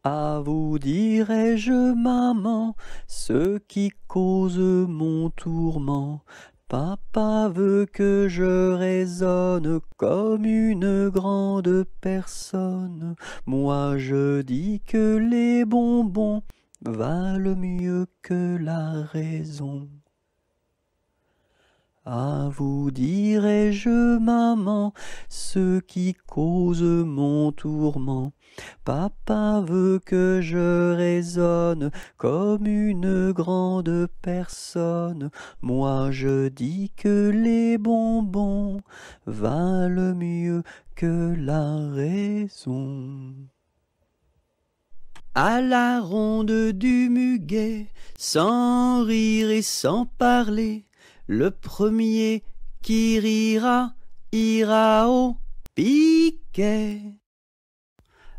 À vous dirai-je, maman, ce qui cause mon tourment. Papa veut que je raisonne comme une grande personne. Moi je dis que les bonbons valent mieux que la raison. À vous dirai-je, maman, ce qui cause mon tourment. Papa veut que je raisonne comme une grande personne. Moi je dis que les bonbons valent mieux que la raison. À la ronde du muguet, sans rire et sans parler, le premier qui rira ira au piquet.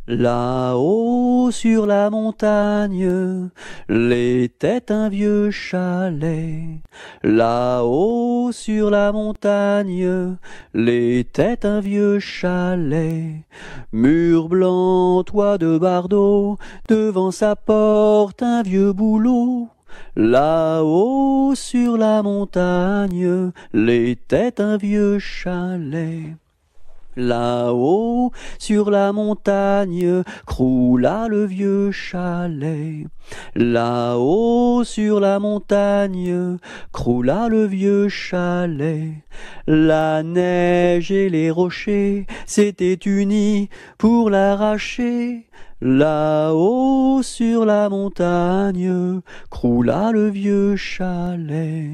Là-haut sur la montagne, l'était un vieux chalet. Là-haut sur la montagne, l'était un vieux chalet. Mur blanc, toit de bardeaux, devant sa porte un vieux bouleau. Là-haut sur la montagne, l'était un vieux chalet. Là-haut, sur la montagne, croula le vieux chalet. Là-haut, sur la montagne, croula le vieux chalet. La neige et les rochers s'étaient unis pour l'arracher. Là-haut, sur la montagne, croula le vieux chalet.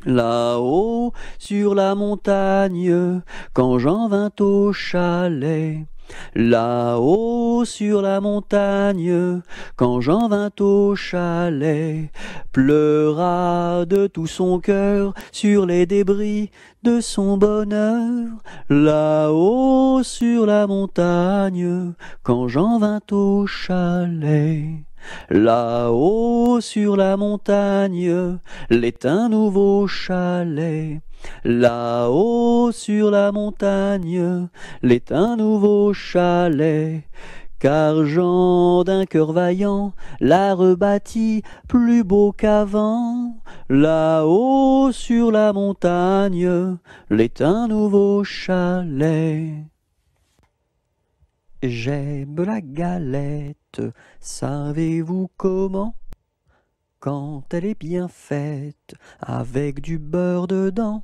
Là-haut, sur la montagne, quand Jean vint au chalet. Là-haut, sur la montagne, quand Jean vint au chalet, pleura de tout son cœur sur les débris de son bonheur. Là-haut, sur la montagne, quand Jean vint au chalet. Là-haut sur la montagne, l'est un nouveau chalet. Là-haut sur la montagne, l'est un nouveau chalet. Car Jean d'un cœur vaillant l'a rebâti plus beau qu'avant. Là-haut sur la montagne, l'est un nouveau chalet. J'aime la galette, savez-vous comment? Quand elle est bien faite, avec du beurre dedans.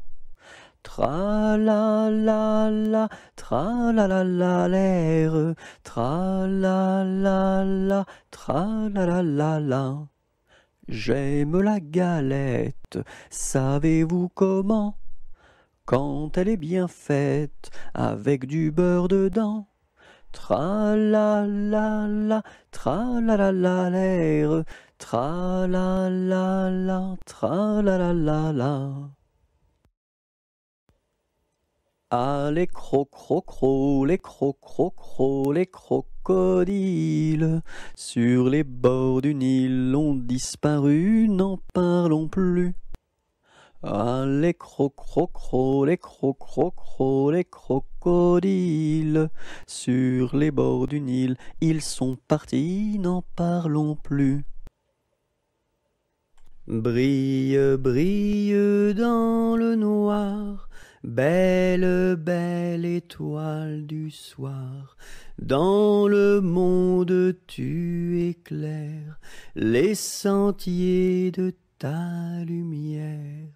Tra-la-la-la, tra-la-la-la-l'air, tra-la-la-la, tra-la-la-la-la. J'aime la galette, savez-vous comment? Quand elle est bien faite, avec du beurre dedans. Tra-la-la-la, tra-la-la-la-l'air, tra-la-la-la, tra-la-la-la-la. Ah, les croc-croc-crocs, les croc-croc-crocs, les crocodiles, sur les bords du Nil ont disparu, n'en parlons plus. Ah, les croc-croc-crocs, les croc-croc-crocs, les crocodiles, sur les bords du Nil, ils sont partis, n'en parlons plus. Brille, brille dans le noir, belle, belle étoile du soir, dans le monde tu éclaires les sentiers de ta lumière.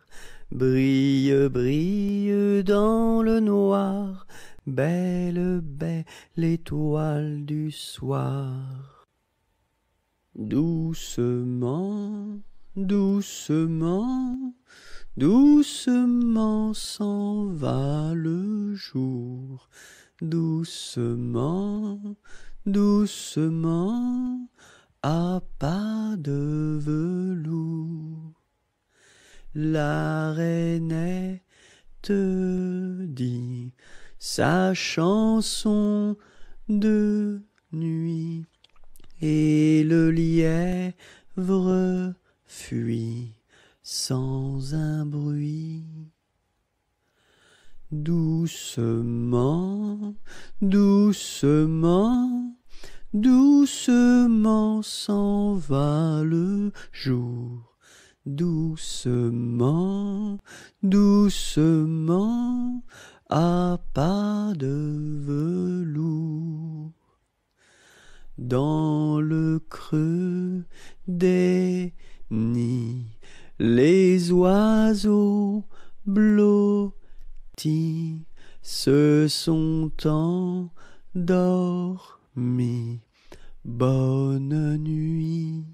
Brille, brille dans le noir, belle, belle étoile du soir. Doucement, doucement, doucement s'en va le jour. Doucement, doucement, à pas de velours. La rainette dit sa chanson de nuit et le lièvre fuit sans un bruit. Doucement, doucement, Doucement s'en va le jour, doucement, doucement, à pas de velours. Dans le creux des nids, les oiseaux blottis se sont endormis. Bonne nuit.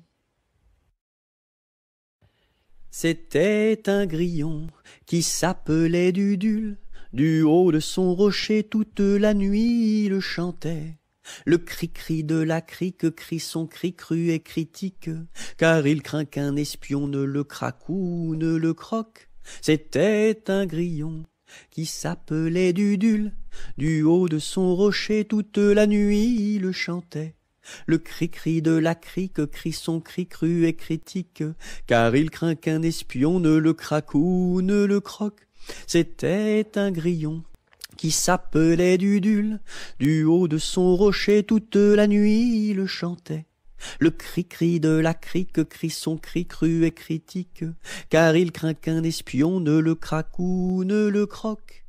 C'était un grillon qui s'appelait Dudule. Du haut de son rocher toute la nuit il chantait. Le cri-cri de la crique crie son cri cru et critique, car il craint qu'un espion ne le craque ou ne le croque. C'était un grillon qui s'appelait Dudule. Du haut de son rocher toute la nuit il chantait. Le cri-cri de la crique crie son cri cru et critique, car il craint qu'un espion ne le craque ou ne le croque. C'était un grillon qui s'appelait Dudule. Du haut de son rocher toute la nuit il chantait. Le cri-cri de la crique crie son cri cru et critique, car il craint qu'un espion ne le craque ou ne le croque.